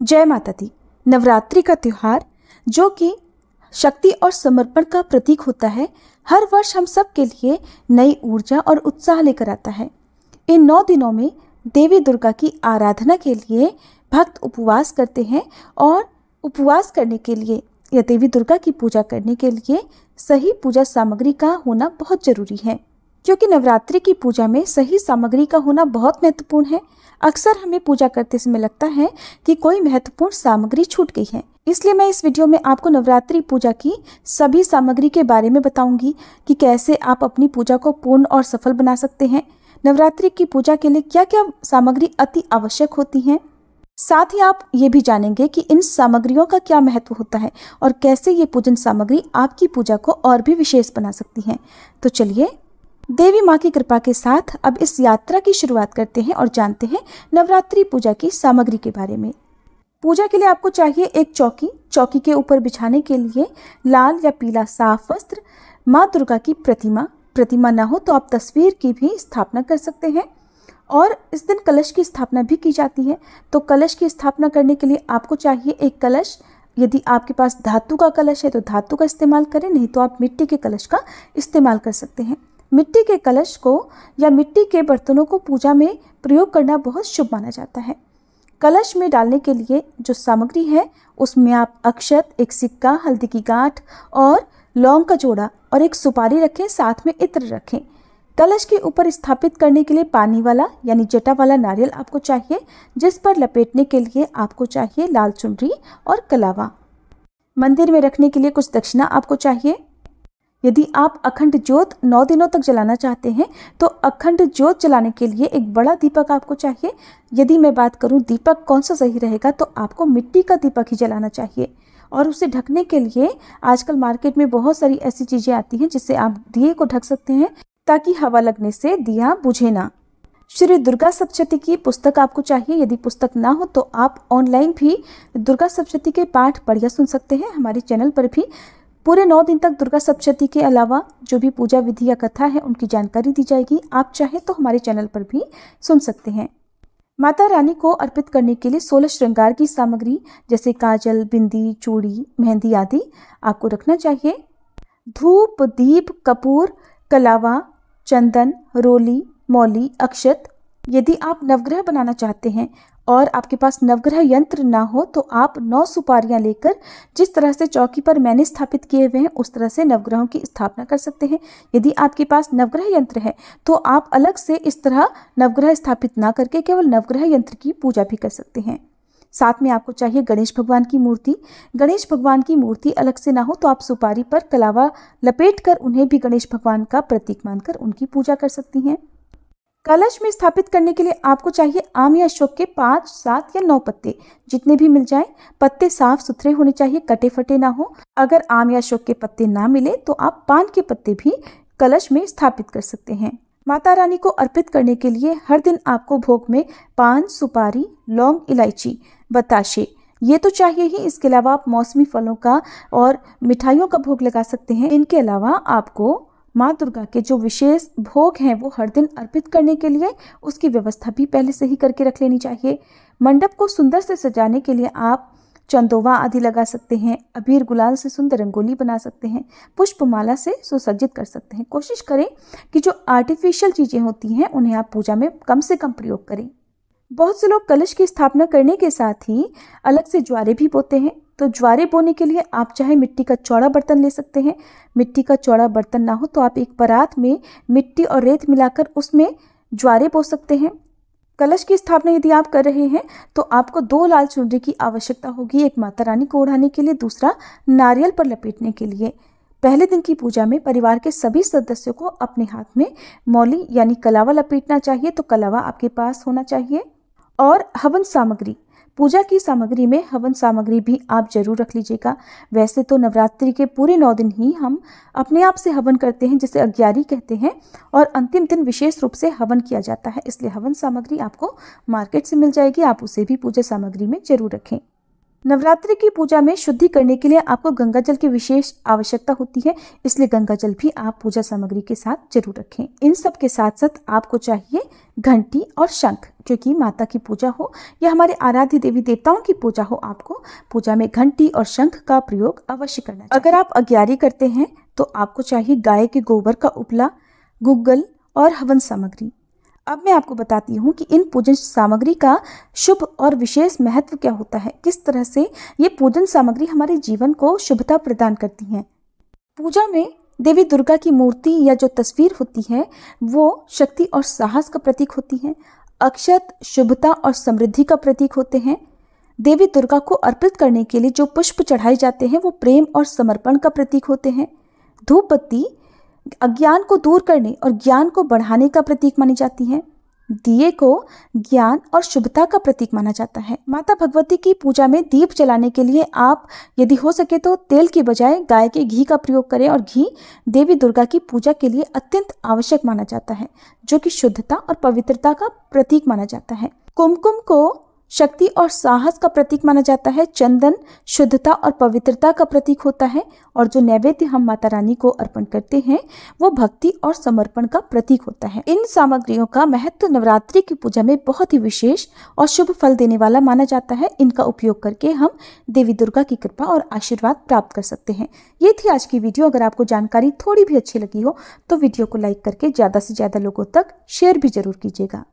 जय माता दी। नवरात्रि का त्योहार जो कि शक्ति और समर्पण का प्रतीक होता है, हर वर्ष हम सब के लिए नई ऊर्जा और उत्साह लेकर आता है। इन 9 दिनों में देवी दुर्गा की आराधना के लिए भक्त उपवास करते हैं और उपवास करने के लिए या देवी दुर्गा की पूजा करने के लिए सही पूजा सामग्री का होना बहुत जरूरी है, क्योंकि नवरात्रि की पूजा में सही सामग्री का होना बहुत महत्वपूर्ण है। अक्सर हमें पूजा करते समय लगता है कि कोई महत्वपूर्ण सामग्री छूट गई है, इसलिए मैं इस वीडियो में आपको नवरात्रि पूजा की सभी सामग्री के बारे में बताऊंगी कि कैसे आप अपनी पूजा को पूर्ण और सफल बना सकते हैं। नवरात्रि की पूजा के लिए क्या क्या सामग्री अति आवश्यक होती हैं, साथ ही आप ये भी जानेंगे कि इन सामग्रियों का क्या महत्व होता है और कैसे ये पूजन सामग्री आपकी पूजा को और भी विशेष बना सकती हैं। तो चलिए देवी माँ की कृपा के साथ अब इस यात्रा की शुरुआत करते हैं और जानते हैं नवरात्रि पूजा की सामग्री के बारे में। पूजा के लिए आपको चाहिए एक चौकी के ऊपर बिछाने के लिए लाल या पीला साफ वस्त्र, माँ दुर्गा की प्रतिमा ना हो तो आप तस्वीर की भी स्थापना कर सकते हैं। और इस दिन कलश की स्थापना भी की जाती है, तो कलश की स्थापना करने के लिए आपको चाहिए एक कलश। यदि आपके पास धातु का कलश है तो धातु का इस्तेमाल करें, नहीं तो आप मिट्टी के कलश का इस्तेमाल कर सकते हैं। मिट्टी के कलश को या मिट्टी के बर्तनों को पूजा में प्रयोग करना बहुत शुभ माना जाता है। कलश में डालने के लिए जो सामग्री है उसमें आप अक्षत, एक सिक्का, हल्दी की गांठ और लौंग का जोड़ा और एक सुपारी रखें, साथ में इत्र रखें। कलश के ऊपर स्थापित करने के लिए पानी वाला यानी जटा वाला नारियल आपको चाहिए, जिस पर लपेटने के लिए आपको चाहिए लाल चुनरी और कलावा। मंदिर में रखने के लिए कुछ दक्षिणा आपको चाहिए। यदि आप अखंड ज्योत 9 दिनों तक जलाना चाहते हैं तो अखंड ज्योत जलाने के लिए एक बड़ा दीपक आपको चाहिए। यदि मैं बात करूं दीपक कौन सा सही रहेगा, तो आपको मिट्टी का दीपक ही जलाना चाहिए। और उसे ढकने के लिए आजकल मार्केट में बहुत सारी ऐसी चीज़ें आती हैं जिससे आप दिए को ढक सकते हैं ताकि हवा लगने से दिया बुझे ना। श्री दुर्गा सप्तशती की पुस्तक आपको चाहिए। यदि पुस्तक ना हो तो आप ऑनलाइन भी दुर्गा सप्तशती के पाठ पढ़ या सुन सकते हैं। हमारे चैनल पर भी पूरे 9 दिन तक दुर्गा सप्तशती के अलावा जो भी पूजा विधि या कथा है उनकी जानकारी दी जाएगी। आप चाहें तो हमारे चैनल पर भी सुन सकते हैं। माता रानी को अर्पित करने के लिए 16 श्रृंगार की सामग्री जैसे काजल, बिंदी, चूड़ी, मेहंदी आदि आपको रखना चाहिए। धूप, दीप, कपूर, कलावा, चंदन, रोली, मौली, अक्षत। यदि आप नवग्रह बनाना चाहते हैं और आपके पास नवग्रह यंत्र ना हो तो आप 9 सुपारियां लेकर जिस तरह से चौकी पर मैंने स्थापित किए हुए हैं उस तरह से नवग्रहों की स्थापना कर सकते हैं। यदि आपके पास नवग्रह यंत्र है तो आप अलग से इस तरह नवग्रह स्थापित ना करके केवल नवग्रह यंत्र की पूजा भी कर सकते हैं। साथ में आपको चाहिए गणेश भगवान की मूर्ति। गणेश भगवान की मूर्ति अलग से ना हो तो आप सुपारी पर कलावा लपेट कर उन्हें भी गणेश भगवान का प्रतीक मानकर उनकी पूजा कर सकती हैं। कलश में स्थापित करने के लिए आपको चाहिए आम या अशोक के 5, 7 या 9 पत्ते, जितने भी मिल जाएं। पत्ते साफ सुथरे होने चाहिए, कटे फटे ना हो। अगर आम या अशोक के पत्ते ना मिले तो आप पान के पत्ते भी कलश में स्थापित कर सकते हैं। माता रानी को अर्पित करने के लिए हर दिन आपको भोग में पान, सुपारी, लौंग, इलायची, बताशे ये तो चाहिए ही। इसके अलावा आप मौसमी फलों का और मिठाइयों का भोग लगा सकते हैं। इनके अलावा आपको माँ दुर्गा के जो विशेष भोग हैं वो हर दिन अर्पित करने के लिए उसकी व्यवस्था भी पहले से ही करके रख लेनी चाहिए। मंडप को सुंदर से सजाने के लिए आप चंदोवा आदि लगा सकते हैं, अबीर गुलाल से सुंदर रंगोली बना सकते हैं, पुष्पमाला से सुसज्जित कर सकते हैं। कोशिश करें कि जो आर्टिफिशियल चीज़ें होती हैं उन्हें आप पूजा में कम से कम प्रयोग करें। बहुत से लोग कलश की स्थापना करने के साथ ही अलग से ज्वारे भी बोते हैं, तो ज्वारे बोने के लिए आप चाहे मिट्टी का चौड़ा बर्तन ले सकते हैं। मिट्टी का चौड़ा बर्तन ना हो तो आप एक परात में मिट्टी और रेत मिलाकर उसमें ज्वारे बो सकते हैं। कलश की स्थापना यदि आप कर रहे हैं तो आपको 2 लाल चुनरी की आवश्यकता होगी, एक माता रानी को ओढ़ाने के लिए, दूसरा नारियल पर लपेटने के लिए। पहले दिन की पूजा में परिवार के सभी सदस्यों को अपने हाथ में मौली यानी कलावा लपेटना चाहिए, तो कलावा आपके पास होना चाहिए। और हवन सामग्री, पूजा की सामग्री में हवन सामग्री भी आप जरूर रख लीजिएगा। वैसे तो नवरात्रि के पूरे 9 दिन ही हम अपने आप से हवन करते हैं जिसे अग्यारी कहते हैं, और अंतिम दिन विशेष रूप से हवन किया जाता है, इसलिए हवन सामग्री आपको मार्केट से मिल जाएगी, आप उसे भी पूजा सामग्री में जरूर रखें। नवरात्रि की पूजा में शुद्धि करने के लिए आपको गंगा जल की विशेष आवश्यकता होती है, इसलिए गंगा जल भी आप पूजा सामग्री के साथ जरूर रखें। इन सब के साथ साथ आपको चाहिए घंटी और शंख, क्योंकि माता की पूजा हो या हमारे आराध्य देवी देवताओं की पूजा हो, आपको पूजा में घंटी और शंख का प्रयोग अवश्य करना चाहिए। अगर आप अग्यारी करते हैं तो आपको चाहिए गाय के गोबर का उपला, गुग्गल और हवन सामग्री। अब मैं आपको बताती हूँ कि इन पूजन सामग्री का शुभ और विशेष महत्व क्या होता है, किस तरह से ये पूजन सामग्री हमारे जीवन को शुभता प्रदान करती हैं। पूजा में देवी दुर्गा की मूर्ति या जो तस्वीर होती है वो शक्ति और साहस का प्रतीक होती है। अक्षत शुभता और समृद्धि का प्रतीक होते हैं। देवी दुर्गा को अर्पित करने के लिए जो पुष्प चढ़ाए जाते हैं वो प्रेम और समर्पण का प्रतीक होते हैं। धूप बत्ती अज्ञान को दूर करने और ज्ञान को बढ़ाने का प्रतीक मानी जाती है। दिए को ज्ञान और शुभता का प्रतीक माना जाता है। माता भगवती की पूजा में दीप जलाने के लिए आप यदि हो सके तो तेल की बजाय गाय के घी का प्रयोग करें, और घी देवी दुर्गा की पूजा के लिए अत्यंत आवश्यक माना जाता है, जो कि शुद्धता और पवित्रता का प्रतीक माना जाता है। कुमकुम को शक्ति और साहस का प्रतीक माना जाता है। चंदन शुद्धता और पवित्रता का प्रतीक होता है, और जो नैवेद्य हम माता रानी को अर्पण करते हैं वो भक्ति और समर्पण का प्रतीक होता है। इन सामग्रियों का महत्व नवरात्रि की पूजा में बहुत ही विशेष और शुभ फल देने वाला माना जाता है। इनका उपयोग करके हम देवी दुर्गा की कृपा और आशीर्वाद प्राप्त कर सकते हैं। ये थी आज की वीडियो। अगर आपको जानकारी थोड़ी भी अच्छी लगी हो तो वीडियो को लाइक करके ज़्यादा से ज़्यादा लोगों तक शेयर भी जरूर कीजिएगा।